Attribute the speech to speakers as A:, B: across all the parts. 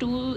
A: 2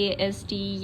A: ASD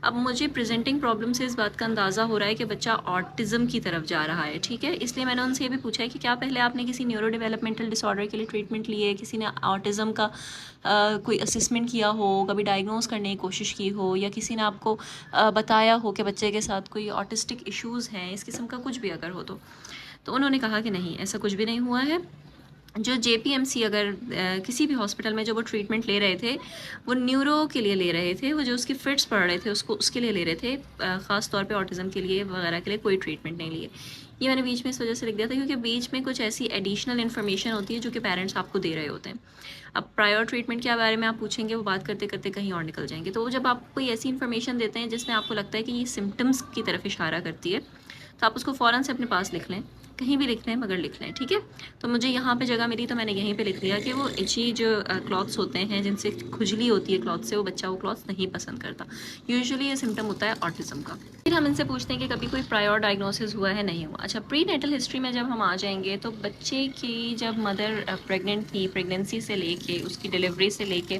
A: اب مجھے presenting problem سے اس بات کا اندازہ ہو رہا ہے کہ بچہ آٹزم کی طرف جا رہا ہے، ٹھیک ہے. اس لیے میں نے ان سے یہ بھی پوچھا ہے کہ کیا پہلے آپ نے کسی نیورو ڈیولپمنٹل ڈس آرڈر کے لیے ٹریٹمنٹ لی ہے، کسی نے آٹزم کا کوئی اسسمنٹ کیا ہو، کبھی ڈائگنوز کرنے کی کوشش کی ہو، یا کسی نے آپ کو بتایا ہو کہ بچے کے ساتھ کوئی آٹسٹک ایشوز ہیں، اس قسم کا کچھ بھی اگر ہو تو انہوں نے کہا کہ نہیں، ایسا کچھ بھی نہیں ہوا ہے. جو جے پی ایم سی اگر کسی بھی ہاسپٹل میں جو وہ ٹریٹمنٹ لے رہے تھے وہ نیورو کے لیے لے رہے تھے، وہ جو اس کی فٹس پڑھ رہے تھے اس کے لیے لے رہے تھے، خاص طور پہ آٹزم کے لیے وغیرہ کے لیے کوئی ٹریٹمنٹ نہیں لیے. یہ میں نے بیچ میں اس وجہ سے لکھ دیا تھا کیونکہ بیچ میں کچھ ایسی ایڈیشنل انفارمیشن ہوتی ہے جو کہ پیرنٹس آپ کو دے رہے ہوتے ہیں. اب پرائر ٹریٹمنٹ کے بارے میں آپ پوچھیں گے، وہ بات کرتے کرتے کہیں اور نکل جائیں گے. تو جب آپ کوئی ایسی انفارمیشن دیتے ہیں جس میں آپ کو لگتا ہے کہ یہ سمٹمس کی طرف اشارہ کرتی ہے تو آپ اس کو فوراً سے اپنے پاس لکھ لیں، کہیں بھی لکھ لیں مگر لکھ لیں، ٹھیک ہے. تو مجھے یہاں پہ جگہ ملی تو میں نے یہیں پہ لکھ لیا کہ وہ ایچی جو کلاتھس ہوتے ہیں جن سے کھجلی ہوتی ہے کلاتھ سے، وہ بچہ وہ کلاتھس نہیں پسند کرتا. یوزلی یہ سمٹم ہوتا ہے آٹزم کا. پھر ہم ان سے پوچھتے ہیں کہ کبھی کوئی پرائر ڈائگنوسس ہوا ہے، نہیں ہوا. اچھا، پری نیٹل ہسٹری میں جب ہم آ جائیں گے تو بچے کی جب مدر پریگننٹ تھی، پریگننسی سے لے کے اس کی ڈلیوری سے لے کے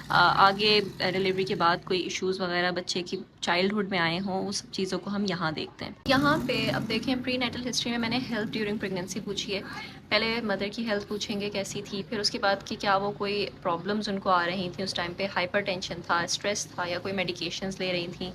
A: آگے ڈلیوری کے بعد کوئی ایشوز وغیرہ بچے کی چائلڈہڈ میں آئے ہوں، وہ سب چیزوں کو ہم یہاں دیکھتے ہیں. یہاں پہ اب دیکھیں پری نیٹل ہسٹری میں نے ہیلتھ ڈیورنگ پریگننسی پوچھی ہے. پہلے مدر کی ہیلتھ پوچھیں گے کیسی تھی، پھر اس کے بعد کہ کیا وہ کوئی پرابلمز ان کو آ رہی تھیں اس ٹائم پہ، ہائپر ٹینشن تھا، اسٹریس تھا، یا کوئی میڈیکیشنز لے رہی تھیں.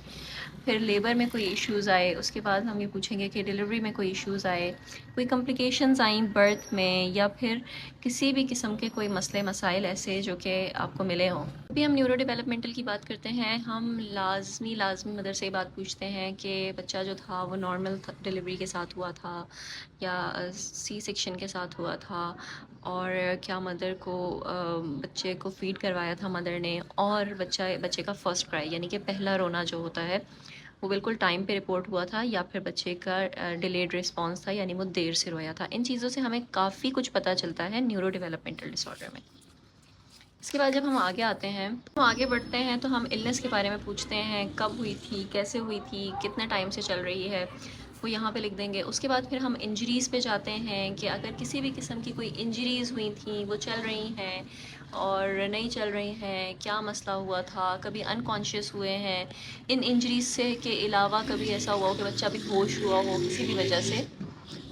A: پھر لیبر میں کوئی ایشوز آئے، اس کے بعد ہم یہ پوچھیں گے کہ ڈلیوری میں کوئی ایشوز آئے، کوئی کمپلیکیشنز آئیں برتھ میں، یا پھر کسی بھی قسم کے کوئی مسئلے مسائل ایسے جو کہ آپ کو ملے ہوں. ابھی ہم نیورو ڈیولپمنٹل کی بات کرتے ہیں، ہم لازمی مدر سے بات پوچھتے ہیں کہ بچہ جو تھا وہ نارمل ڈلیوری کے ساتھ ہوا تھا یا سی سیکشن کے ساتھ ہوا تھا، اور کیا مدر کو بچے کو فیڈ کروایا تھا مدر نے، اور بچے کا فرسٹ کرائی یعنی کہ پہلا رونا جو ہوتا ہے وہ بالکل ٹائم پہ رپورٹ ہوا تھا، یا پھر بچے کا ڈیلیڈ رسپانس تھا یعنی وہ دیر سے رویا تھا. ان چیزوں سے ہمیں کافی کچھ پتہ چلتا ہے نیورو ڈیولپمنٹل ڈس آرڈر میں. اس کے بعد جب ہم آگے آتے ہیں، ہم آگے بڑھتے ہیں تو ہم النس کے بارے میں پوچھتے ہیں، کب ہوئی تھی، کیسے ہوئی تھی، کتنے ٹائم سے چل رہی ہے، وہ یہاں پہ لکھ دیں گے. اس کے بعد پھر ہم انجریز پہ جاتے ہیں کہ اگر کسی بھی قسم کی کوئی انجریز ہوئی تھیں، وہ چل رہی ہیں اور نہیں چل رہی ہیں، کیا مسئلہ ہوا تھا، کبھی انکانشیس ہوئے ہیں، ان انجریز سے کے علاوہ کبھی ایسا ہوا ہو کہ بچہ بھی ہوش ہوا ہو کسی بھی وجہ سے،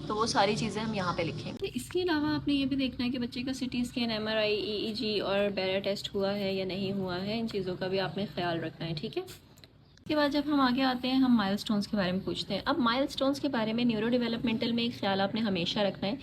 A: تو وہ ساری چیزیں ہم یہاں پہ لکھیں گے. اس کے علاوہ آپ نے یہ بھی دیکھنا ہے کہ بچے کا C T scan, M R I, E E G اور بیرا ٹیسٹ ہوا ہے یا نہیں ہوا ہے. ان چیزوں کا بھی آپ نے خیال رکھنا ہے، ٹھیک ہے. اس کے بعد جب ہم آگے آتے ہیں، ہم مائل سٹونز کے بارے میں پوچھتے ہیں. اب مائل سٹونز کے بارے میں نیورو ڈیولپمنٹل میں ایک خیال آپ نے ہمیشہ رکھنا ہے.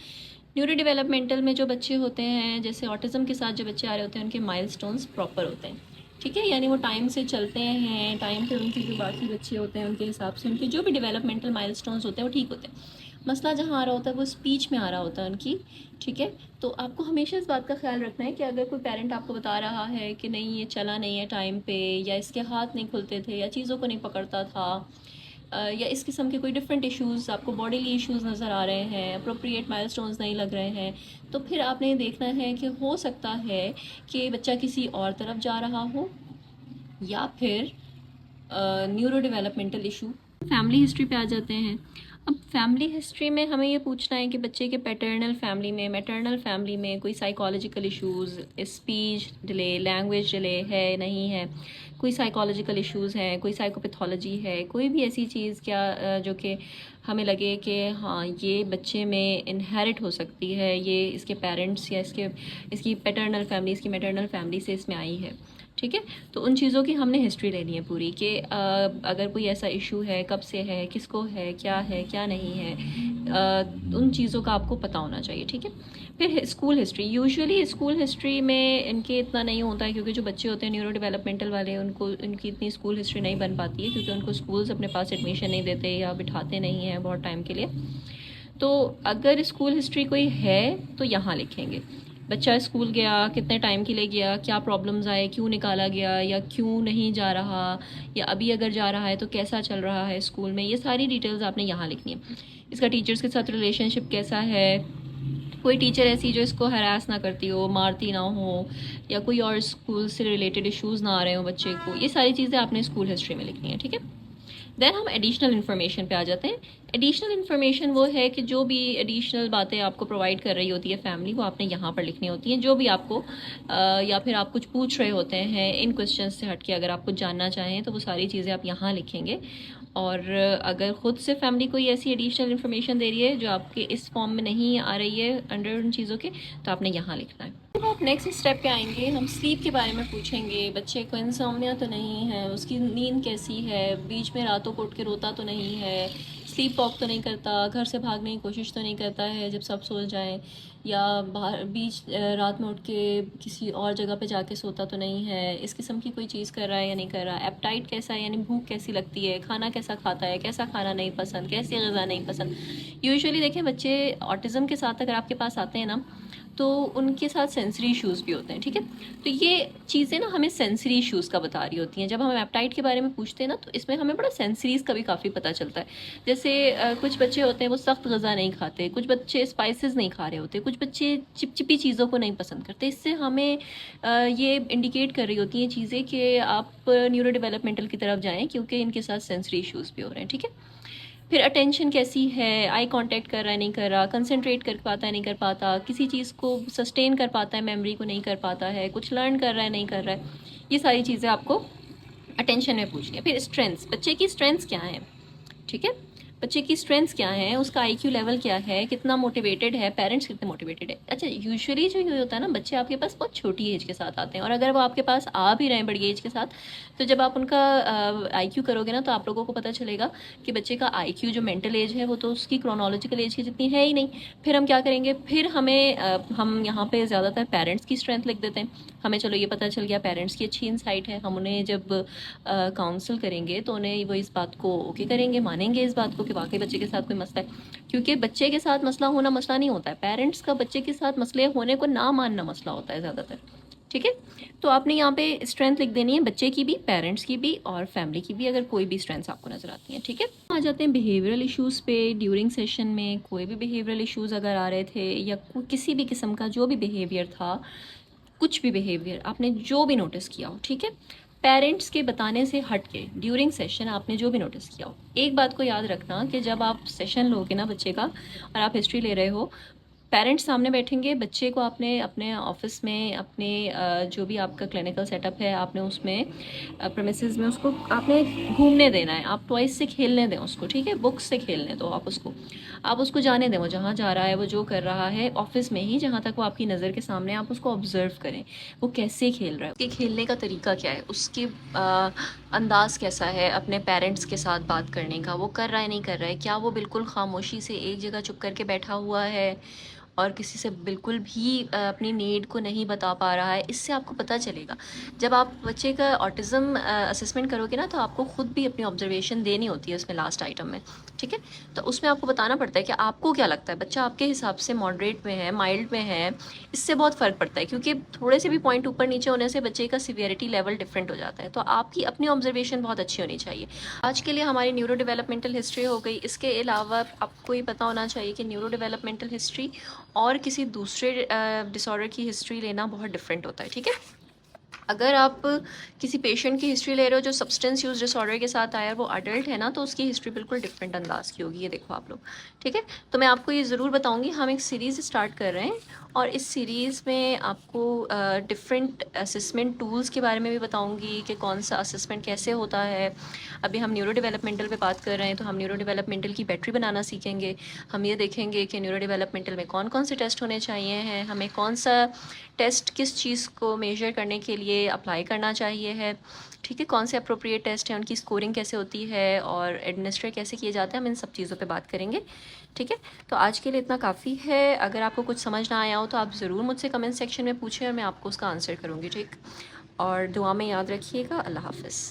A: نیورو ڈیولپمنٹل میں جو بچے ہوتے ہیں، جیسے آٹزم کے ساتھ جو بچے آ رہے ہوتے ہیں، ان کے مائل سٹونز پراپر ہوتے ہیں، ٹھیک ہے. یعنی وہ ٹائم سے چلتے ہیں، ٹائم پہ ان کے جو باقی بچے ہوتے ہیں ان کے حساب سے ان کے جو بھی ڈیولپمنٹل مائل سٹونز ہوتے ہیں وہ ٹھیک ہوتے ہیں. مسئلہ جہاں آ رہا ہوتا ہے وہ اسپیچ میں آ رہا ہوتا ہے ان کی، ٹھیک ہے. تو آپ کو ہمیشہ اس بات کا خیال رکھنا ہے کہ اگر کوئی پیرنٹ آپ کو بتا رہا ہے کہ نہیں یہ چلا نہیں ہے ٹائم پہ، یا اس کے ہاتھ نہیں کھلتے تھے، یا چیزوں کو نہیں پکڑتا تھا، یا اس قسم کے کوئی ڈفرینٹ ایشوز آپ کو باڈیلی ایشوز نظر آ رہے ہیں، اپروپریٹ مائل سٹونز نہیں لگ رہے ہیں، تو پھر آپ نے یہ دیکھنا ہے کہ ہو سکتا ہے کہ بچہ کسی اور طرف جا رہا ہو، یا پھر neuro developmental issue. Family history پہ آ جاتے ہیں. اب فیملی ہسٹری میں ہمیں یہ پوچھنا ہے کہ بچے کے پیٹرنل فیملی میں، میٹرنل فیملی میں کوئی psychological issues, speech delay, language delay ہے نہیں ہے، کوئی سائیکالوجیکل ایشوز ہیں، کوئی سائیکوپیتھولوجی ہے، کوئی بھی ایسی چیز کیا جو کہ ہمیں لگے کہ ہاں یہ بچے میں انہیرٹ ہو سکتی ہے، یہ اس کے پیرنٹس یا اس کی پیٹرنل فیملی، اس کی میٹرنل فیملی سے اس میں آئی ہے، ٹھیک ہے. تو ان چیزوں کی ہم نے ہسٹری لینی ہے پوری کہ اگر کوئی ایسا ایشو ہے، کب سے ہے، کس کو ہے، کیا نہیں ہے، ان چیزوں کا آپ کو پتہ ہونا چاہیے، ٹھیک ہے. پھر school history. Usually school history میں ان کے اتنا نہیں ہوتا ہے کیونکہ جو بچے ہوتے ہیں نیورو ڈیولپمنٹل والے ان کی اتنی اسکول ہسٹری نہیں بن پاتی ہے کیونکہ ان کو اسکولز اپنے پاس ایڈمیشن نہیں دیتے یا بٹھاتے نہیں ہیں بہت ٹائم کے لیے. تو اگر اسکول ہسٹری کوئی ہے تو یہاں لکھیں گے. بچہ اسکول گیا، کتنے ٹائم کے لیے گیا، کیا پرابلمز آئے، کیوں نکالا گیا یا کیوں نہیں جا رہا، یا ابھی اگر جا رہا ہے تو کیسا چل رہا ہے اسکول میں، یہ ساری ڈیٹیلز آپ نے یہاں لکھنی ہے. اس کا ٹیچرز کے ساتھ ریلیشن شپ کیسا ہے، کوئی ٹیچر ایسی جو اس کو ہراس نہ کرتی ہو، مارتی نہ ہو، یا کوئی اور اسکول سے ریلیٹڈ ایشوز نہ آ رہے ہوں بچے کو، یہ ساری چیزیں آپ نے اسکول ہسٹری میں لکھنی ہے، ٹھیک ہے. دین ہم ایڈیشنل انفارمیشن پہ آ جاتے ہیں. ایڈیشنل انفارمیشن وہ ہے کہ جو بھی ایڈیشنل باتیں آپ کو پرووائڈ کر رہی ہوتی ہے فیملی، وہ آپ نے یہاں پر لکھنی ہوتی ہیں. جو بھی آپ کو یا پھر آپ کچھ پوچھ رہے ہوتے ہیں ان کوشچنس سے ہٹ کے، اگر آپ کچھ جاننا چاہیں تو وہ ساری چیزیں آپ یہاں لکھیں گے. اور اگر خود سے فیملی کوئی ایسی ایڈیشنل انفارمیشن دے رہی ہے جو آپ کے اس فارم میں نہیں آ رہی ہے انڈر ان چیزوں کے، تو آپ نے یہاں لکھنا ہے. جب آپ نیکسٹ اسٹیپ پہ آئیں گے، ہم سلیپ کے بارے میں پوچھیں گے. بچے کو انسومنیا تو نہیں ہے، اس کی نیند کیسی ہے، بیچ میں راتوں کو اٹھ کے روتا تو نہیں ہے، سلیپ واک تو نہیں کرتا، گھر سے بھاگنے کی کوشش تو نہیں کرتا ہے جب سب سو جائیں، یا باہر بیچ رات میں اٹھ کے کسی اور جگہ پہ جا کے سوتا تو نہیں ہے، اس قسم کی کوئی چیز کر رہا ہے یا نہیں کر رہا. ایپٹائٹ کیسا ہے، یعنی بھوک کیسی لگتی ہے، کھانا کیسا کھاتا ہے، کیسا کھانا نہیں پسند، کیسی غذا نہیں پسند. یوزلی دیکھیں بچے آٹزم کے ساتھ اگر آپ کے پاس آتے ہیں نا، تو ان کے ساتھ سینسری ایشوز بھی ہوتے ہیں. ٹھیک ہے، تو یہ چیزیں نا ہمیں سینسری ایشوز کا بتا رہی ہوتی ہیں. جب ہم ایپٹائٹ کے بارے میں پوچھتے ہیں نا، تو اس میں ہمیں بڑا سینسریز کا بھی کافی پتہ چلتا ہے. جیسے کچھ بچے ہوتے ہیں وہ سخت غذا نہیں کھاتے، کچھ بچے اسپائسز نہیں کھا رہے ہوتے، کچھ بچے چپچپی چیزوں کو نہیں پسند کرتے. اس سے ہمیں یہ انڈیکیٹ کر رہی ہوتی ہیں چیزیں کہ آپ نیورو ڈیولپمنٹل کی طرف جائیں، کیونکہ ان کے ساتھ سینسری ایشوز بھی ہو رہے ہیں. ٹھیک ہے، پھر اٹینشن کیسی ہے، آئی کانٹیکٹ کر رہا ہے نہیں کر رہا، کنسنٹریٹ کر پاتا ہے نہیں کر پاتا، کسی چیز کو سسٹین کر پاتا ہے میموری کو نہیں کر پاتا ہے، کچھ لرن کر رہا ہے نہیں کر رہا ہے. یہ ساری چیزیں آپ کو اٹینشن میں پوچھنی ہے. پھر اسٹرینثس، بچے کی اسٹرینثس کیا ہیں. ٹھیک ہے، بچے کی اسٹرینثس کیا ہیں، اس کا آئی کیو لیول کیا ہے، کتنا موٹیویٹڈ ہے، پیرنٹس کتنے موٹیویٹڈ ہے. اچھا، یوزلی جو یہ ہوتا ہے نا، بچے آپ کے پاس بہت چھوٹی ایج کے ساتھ آتے ہیں، اور اگر وہ آپ کے پاس آ بھی رہے ہیں بڑی ایج کے ساتھ، تو جب آپ ان کا آئی کیو کرو گے نا، تو آپ لوگوں کو پتہ چلے گا کہ بچے کا آئی کیو جو مینٹل ایج ہے وہ تو اس کی کرونالوجیکل ایج کی جتنی ہے ہی نہیں. پھر ہم کیا کریں گے، پھر ہم یہاں پہ زیادہ تر پیرنٹس کی اسٹرینتھ لکھ دیتے ہیں. ہمیں چلو یہ پتہ چل گیا پیرنٹس کی اچھی انسائٹ ہے، ہم انہیں جب کاؤنسل کریں گے تو انہیں وہ اس بات کو اوکے کریں گے، مانیں گے اس بات کو کہ واقعی بچے کے ساتھ کوئی مسئلہ ہے. کیونکہ بچے کے ساتھ مسئلہ ہونا مسئلہ نہیں ہوتا ہے، پیرنٹس کا بچے کے ساتھ مسئلے ہونے کو نہ ماننا مسئلہ ہوتا ہے زیادہ تر. ٹھیک ہے، تو آپ نے یہاں پہ اسٹرینتھ لکھ دینی ہے، بچے کی بھی، پیرنٹس کی بھی، اور فیملی کی بھی، اگر کوئی بھی اسٹرینتھس آپ کو نظر آتی ہیں. ٹھیک ہے، آ جاتے ہیں بیہیورل ایشوز پہ. ڈیورنگ سیشن میں کوئی بھی بیہیورل ایشوز اگر آ رہے تھے، یا کسی بھی قسم کا جو بھی بیہیویئر تھا، کچھ بھی بیہیویئر آپ نے جو بھی نوٹس کیا ہو، ٹھیک ہے، پیرنٹس کے بتانے سے ہٹ کے ڈیورنگ سیشن آپ نے جو بھی نوٹس کیا ہو، ایک بات کو یاد رکھنا کہ جب آپ سیشن لو گے نا بچے کا، اور آپ ہسٹری لے رہے ہو، پیرنٹس سامنے بیٹھیں گے، بچے کو آپ نے اپنے آفس میں، اپنے جو بھی آپ کا کلینکل سیٹ اپ ہے، آپ نے اس میں پریمیسز میں اس کو آپ نے گھومنے دینا ہے. آپ ٹوائس سے کھیلنے دیں اس کو. ٹھیک ہے، بکس سے کھیلنے دو آپ اس کو جانے دیں، وہ جہاں جا رہا ہے، وہ جو کر رہا ہے آفس میں ہی، جہاں تک وہ آپ کی نظر کے سامنے، آپ اس کو آبزرو کریں وہ کیسے کھیل رہا ہے، اس کے کھیلنے کا طریقہ کیا ہے، اس کے انداز کیسا ہے اپنے پیرنٹس کے ساتھ بات کرنے کا، وہ کر رہا ہے نہیں کر رہا ہے، کیا وہ بالکل خاموشی سے ایک جگہ چپ کر کے بیٹھا ہوا ہے اور کسی سے بالکل بھی اپنی نیڈ کو نہیں بتا پا رہا ہے. اس سے آپ کو پتہ چلے گا. جب آپ بچے کا آٹزم اسسمنٹ کرو گے نا، تو آپ کو خود بھی اپنی آبزرویشن دینی ہوتی ہے اس میں لاسٹ آئٹم میں. ٹھیک ہے، تو اس میں آپ کو بتانا پڑتا ہے کہ آپ کو کیا لگتا ہے بچہ آپ کے حساب سے ماڈریٹ میں ہے، مائلڈ میں ہے. اس سے بہت فرق پڑتا ہے، کیونکہ تھوڑے سے بھی پوائنٹ اوپر نیچے ہونے سے بچے کا سیویرٹی لیول ڈفرینٹ ہو جاتا ہے. تو آپ کی اپنی آبزرویشن بہت اچھی ہونی چاہیے. آج کے لیے ہماری نیورو ڈیولپمنٹل ہسٹری ہو گئی. اس کے علاوہ آپ کو یہ پتہ ہونا چاہیے کہ نیورو ڈیولپمنٹل ہسٹری اور کسی دوسرے ڈس آرڈر کی ہسٹری لینا بہت ڈفرینٹ ہوتا ہے. ٹھیک ہے، اگر آپ کسی پیشنٹ کی ہسٹری لے رہے ہو جو سبسٹنس یوز ڈس آرڈر کے ساتھ آیا ہے، وہ اڈلٹ ہے نا، تو اس کی ہسٹری بالکل ڈفرینٹ انداز کی ہوگی. یہ دیکھو آپ لوگ. ٹھیک ہے، تو میں آپ کو یہ ضرور بتاؤں گی. ہم ایک سیریز اسٹارٹ کر رہے ہیں، اور اس سیریز میں آپ کو ڈفرینٹ اسسمنٹ ٹولز کے بارے میں بھی بتاؤں گی کہ کون سا اسسمنٹ کیسے ہوتا ہے. ابھی ہم نیورو ڈیولپمنٹل پہ بات کر رہے ہیں، تو ہم نیورو ڈیولپمنٹل کی بیٹری بنانا سیکھیں گے. ہم یہ دیکھیں گے کہ نیورو ڈیولپمنٹل میں کون کون سے ٹیسٹ ہونے چاہیے ہیں، ہمیں کون سا ٹیسٹ کس چیز کو میجر کرنے کے لیے اپلائی کرنا چاہیے ہے. ٹھیک ہے، کون سے اپروپریٹ ٹیسٹ ہیں، ان کی اسکورنگ کیسے ہوتی ہے، اور ایڈمنسٹریٹ کیسے کیے جاتے ہیں. ہم ان سب چیزوں پہ بات کریں گے. ٹھیک ہے، تو آج کے لیے اتنا کافی ہے. اگر آپ کو کچھ سمجھ نہ آیا ہو تو آپ ضرور مجھ سے کمنٹ سیکشن میں پوچھیں، اور میں آپ کو اس کا آنسر کروں گی. ٹھیک، اور دعا میں یاد رکھیے گا. اللہ حافظ.